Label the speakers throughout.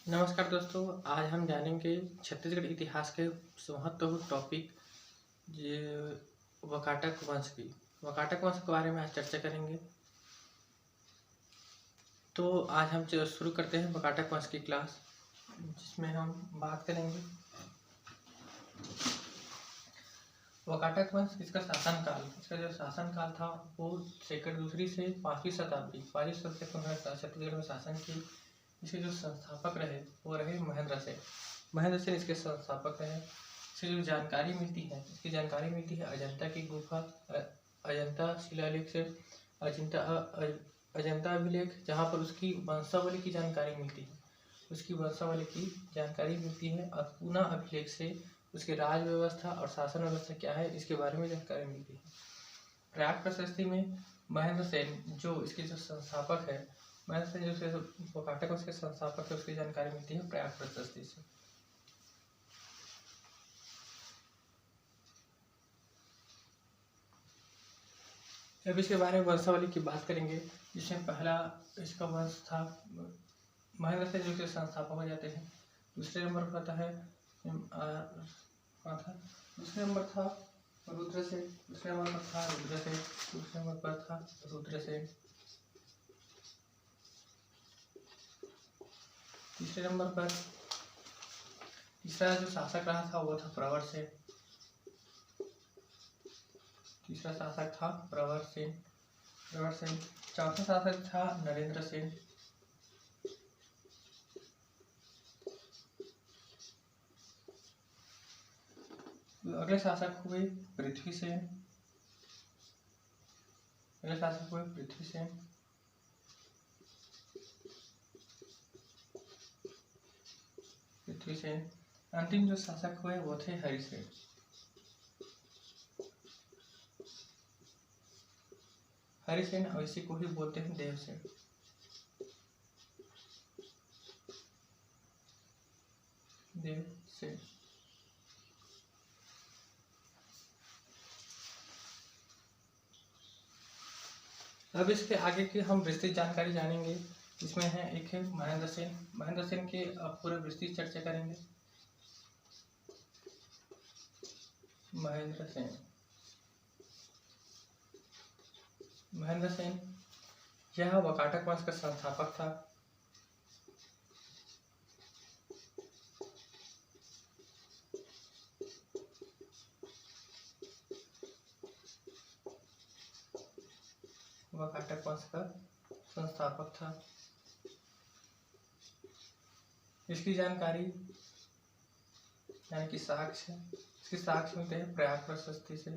Speaker 1: नमस्कार दोस्तों, आज हम जानेंगे छत्तीसगढ़ इतिहास के महत्वपूर्ण टॉपिक ये वाकाटक वंश की। वाकाटक वंश के बारे में आज चर्चा करेंगे। तो आज हम शुरू करते हैं वाकाटक वंश की क्लास, जिसमें हम बात करेंगे वाकाटक वंश। इसका जो शासनकाल था वो दूसरी से 5वीं शताब्दी तक उन्होंने छत्तीसगढ़ में शासन की। इसके जो संस्थापक रहे वो रहे महेंद्र सेन। महेंद्र सेन इसके संस्थापक रहे। इसकी जो जानकारी मिलती है अजंता की गुफा, अजंता शिलालेख से, अजंता अभिलेख, जहाँ पर उसकी वंशावली की जानकारी मिलती है। और पूना अभिलेख से उसकी राज व्यवस्था और शासन व्यवस्था क्या है इसके बारे में जानकारी मिलती है। प्रयाग प्रशस्ति में महेंद्र सेन जो इसके जो संस्थापक है, महेंद्र सेन जो वाकाटक वंश के संस्थापक है, उसकी जानकारी मिलती है प्रयाग प्रशस्ति से। अब इसके बारे में वंशावली की बात करेंगे, जिसमें पहला इसका वंश था महेंद्र सेन जो के संस्थापक हो जाते हैं। दूसरे नंबर पर आता है दूसरे नंबर था रुद्रसेन। तीसरे नंबर पर तीसरा जो शासक रहा था वो था प्रवर सेन। चौथा शासक था नरेंद्र सेन। अगले शासक हुए पृथ्वी सेन। अंतिम जो शासक हुए वो थे हरिसेन। और इसी को ही बोलते हैं देवसेन। अब इसके आगे की हम विस्तृत जानकारी जानेंगे। इसमें है एक है महेंद्र सेन के पूरे विस्तृत चर्चा करेंगे। महेंद्र सेन यह वाकाटक वंश का संस्थापक था। इसकी जानकारी यानी कि साक्ष्य मिलते हैं प्रयाग प्रशस्ति से।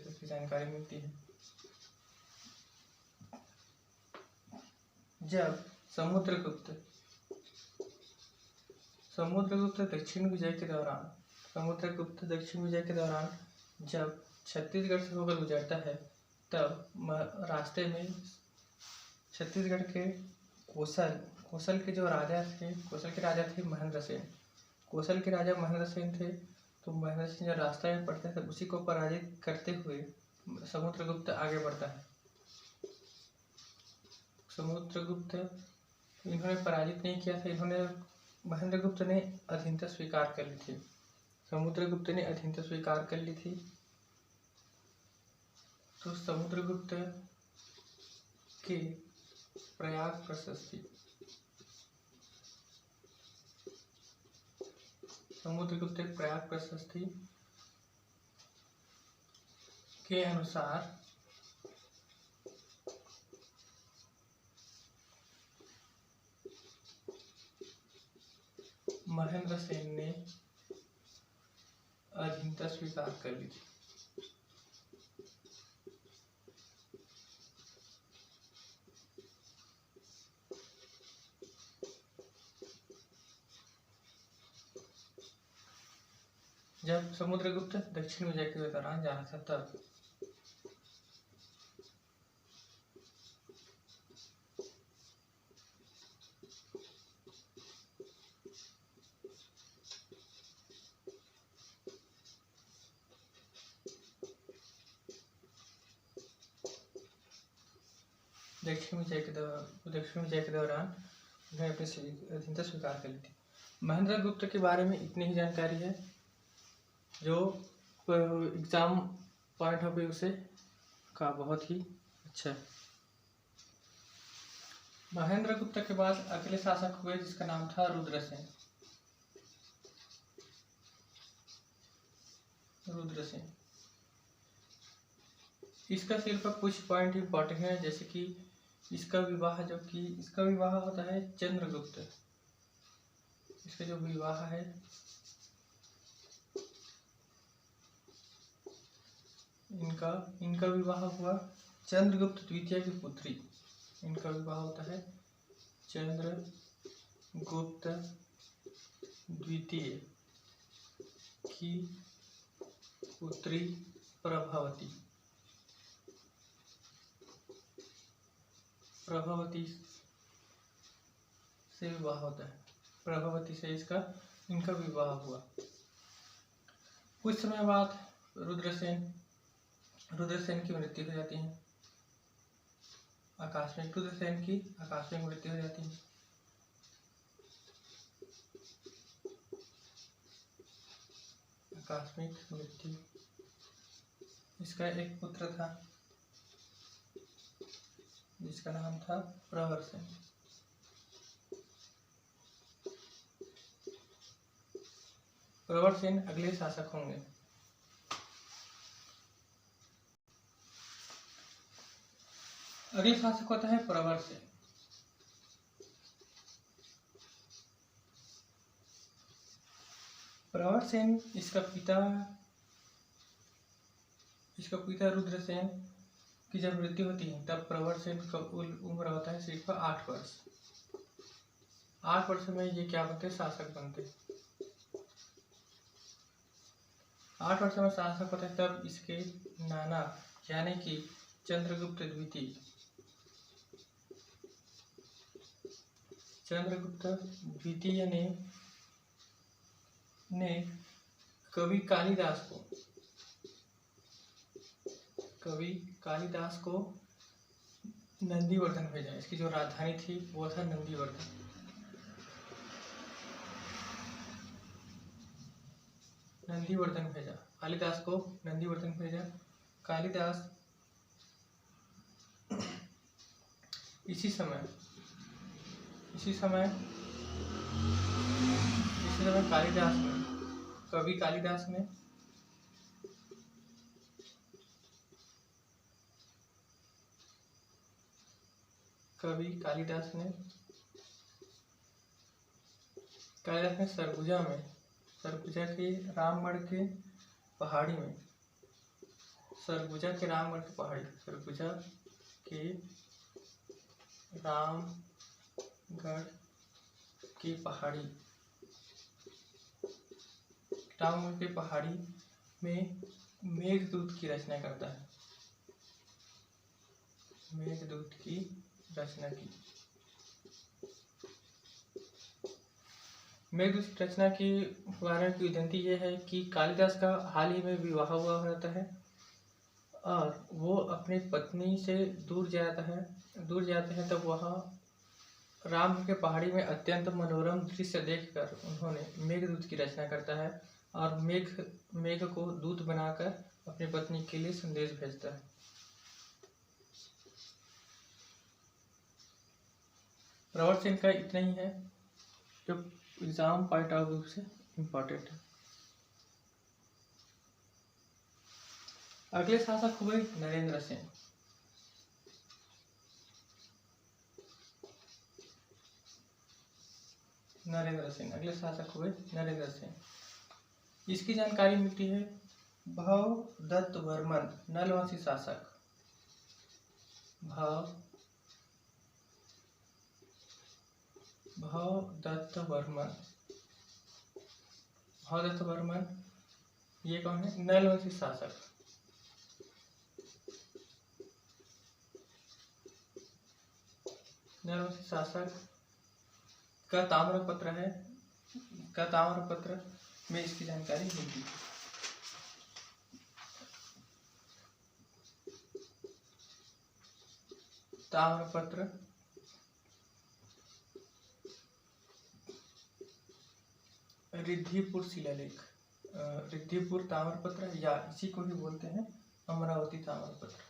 Speaker 1: इसकी जानकारी मिलती है। जब समुद्रगुप्त दक्षिण विजय के दौरान जब छत्तीसगढ़ से होकर गुजरता है, तब रास्ते में छत्तीसगढ़ के कोसल के राजा थे महेंद्र सेन। तो महेंद्र सेन जब रास्ते में पड़ते थे उसी को पराजित करते हुए समुद्रगुप्त आगे बढ़ता है। इन्होंने पराजित नहीं किया था, महेंद्रगुप्त ने अधीनता स्वीकार कर ली थी। तो समुद्रगुप्त के प्रयाग प्रशस्ति के अनुसार महेंद्र सेन ने अधीनता स्वीकार कर ली थी। जब समुद्रगुप्त दक्षिण विजय के दौरान जा रहा था तब दक्षिण विजय के दौरान उन्होंने अपनी अधीनता स्वीकार कर ली थी। महेंद्र गुप्त के बारे में इतनी ही जानकारी है जो एग्जाम पॉइंट ऑफ व्यू से का बहुत ही अच्छा है। महेंद्र गुप्त के बाद अगले शासक हुए जिसका नाम था रुद्रसेन। इसका सिर्फ कुछ पॉइंट इंपॉर्टेंट है, जैसे कि इसका विवाह होता है चंद्रगुप्त। इसका जो विवाह है इनका विवाह हुआ चंद्रगुप्त द्वितीय की पुत्री। इनका विवाह होता है चंद्रगुप्त द्वितीय की पुत्री प्रभावती से विवाह होता है। प्रभावती से इनका विवाह हुआ। कुछ समय बाद रुद्रसेन की मृत्यु हो जाती है। रुद्रसेन की आकस्मिक मृत्यु हो जाती है। आकस्मिक मृत्यु। इसका एक पुत्र था जिसका नाम था प्रवरसेन। प्रवरसेन अगले शासक होंगे। अगले शासक होता है प्रवरसेन। प्रवरसेन इसका पिता रुद्रसेन की जब मृत्यु होती है तब प्रवरसेन का उम्र होता है सिर्फ 8 वर्ष। 8 वर्ष में ये क्या बनते, शासक बनते। 8 वर्ष में शासक होते हैं। तब इसके नाना यानी कि चंद्रगुप्त द्वितीय ने कवि कालिदास को नंदीवर्धन भेजा। इसकी जो राजधानी थी वो था नंदीवर्धन। भेजा कालिदास को नंदीवर्धन भेजा। कालिदास इसी समय कवि कालिदास ने सरगुजा के रामगढ़ के पहाड़ी में मेघदूत की रचना करता है। मेघदूत की रचना की बारे में किंवदंती यह है कि कालिदास का हाल ही में विवाह हुआ रहता है और वो अपनी पत्नी से दूर जाते हैं। तब वह राम के पहाड़ी में अत्यंत मनोरम दृश्य देखकर उन्होंने मेघदूत की रचना करता है और मेघ को दूत बनाकर अपनी पत्नी के लिए संदेश भेजता है। प्रवरसेन का इतना ही है जो एग्जाम पॉइंट ऑफ व्यू से इम्पोर्टेंट है। अगले शासक हुए नरेंद्र सेन। अगले शासक हुए नरेंद्र सेन। इसकी जानकारी मिलती है भवदत्त वर्मन नलवंशी शासक। भवदत्त वर्मन ये कौन है? नलवंशी शासक। का ताम्रपत्र में इसकी जानकारी मिलती है। ताम्रपत्र रिद्धिपुर शिलालेख, रिद्धिपुर ताम्रपत्र या इसी को ही बोलते हैं अमरावती ताम्रपत्र।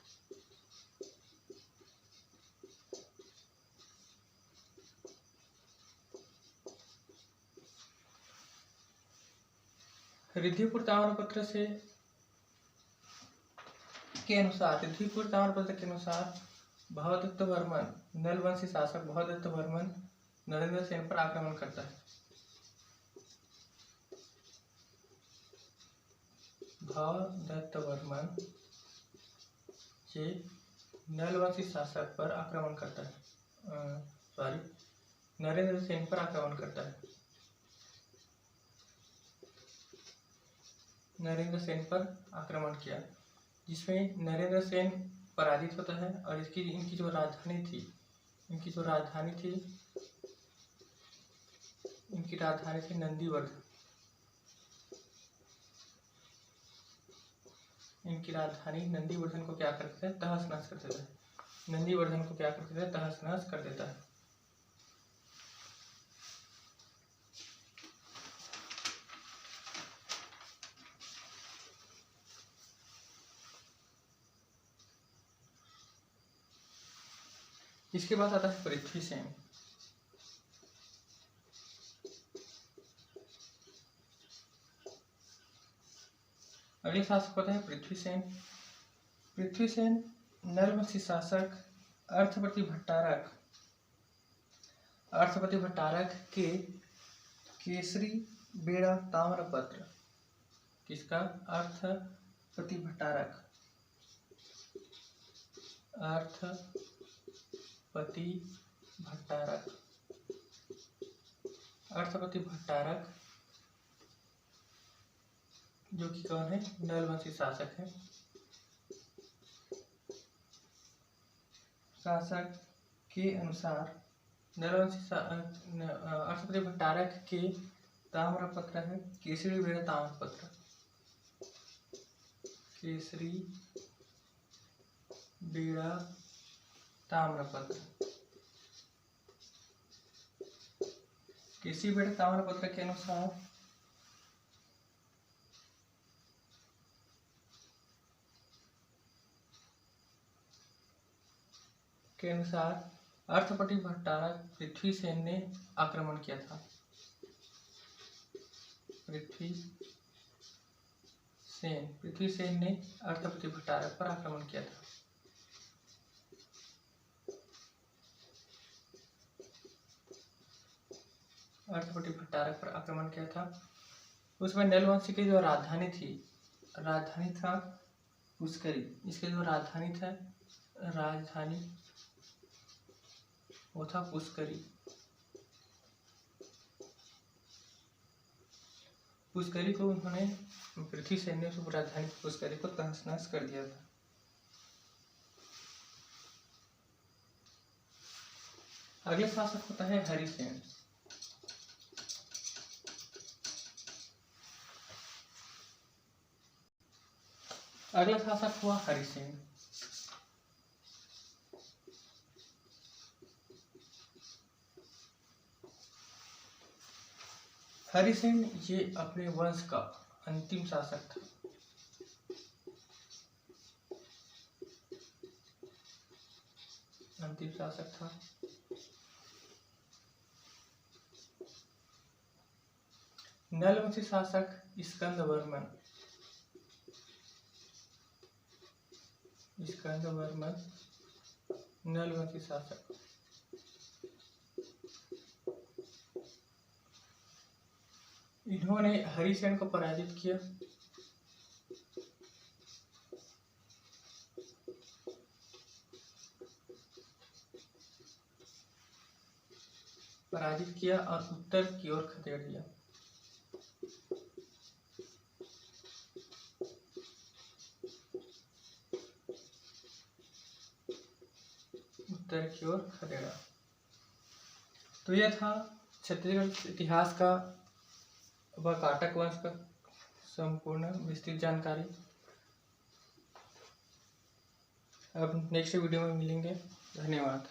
Speaker 1: रिद्धिपुर ताम्रपत्र से के अनुसार, रिद्धिपुर ताम्रपत्र के अनुसार भवदत्त वर्मन, नल वंशी शासक भवदत्त वर्मन नरेंद्र सेन पर आक्रमण करता है। भवदत्त वर्मन ये नल वंशी शासक पर आक्रमण करता है, नरेंद्र सेन पर आक्रमण करता है। नरेंद्र सेन पर आक्रमण किया, जिसमें नरेंद्र सेन पराजित होता है और इनकी जो राजधानी थी, इनकी राजधानी थी नंदीवर्धन। इनकी राजधानी नंदीवर्धन को क्या करते थे, तहस नहस कर देता है। नंदीवर्धन को क्या करते थे, तहस नहस कर देता है। इसके बाद आता है पृथ्वीसेन। अगले शासक होता है पृथ्वीसेन। पृथ्वीसेन नलवंशी शासक अर्थपति भट्टारक के केसरी बेड़ा ताम्रपत्र, किसका, अर्थपति भट्टारक जो कि कौन है, नलवंशी शासक है। शासक के अनुसार नलवंशी अर्थपति भट्टारक के ताम्रपत्र है केसरी बेड़ा ताम्रपत्र, केसरी बेड़ा ताम्रपत्र। केसरी बेड़ा ताम्रपत्र के अनुसार अर्थपति भट्टारक पृथ्वीसेन ने आक्रमण किया था। पृथ्वीसेन ने अर्थपति भट्टारक पर आक्रमण किया था। अर्थपति भट्टारक पर आक्रमण किया था। उसमें नलवंशी की जो राजधानी था पुष्करी। इसकी जो राजधानी वो था पुष्करी। पुष्करी को उन्होंने, पृथ्वीसेन ने उस राजधानी पुष्करी को तहस नहस कर दिया था। अगले शासक होता है हरिसेन। अगला शासक हुआ हरिसेन। हरिसेन ये अपने वंश का अंतिम शासक था। नलवंशी शासक स्कंदवर्मन नलवंशी शासक। इन्होंने हरिसेन को पराजित किया। और उत्तर की ओर खदेड़ दिया। तो यह था छत्तीसगढ़ इतिहास का व काटक वंश का संपूर्ण विस्तृत जानकारी। अब नेक्स्ट वीडियो में मिलेंगे। धन्यवाद।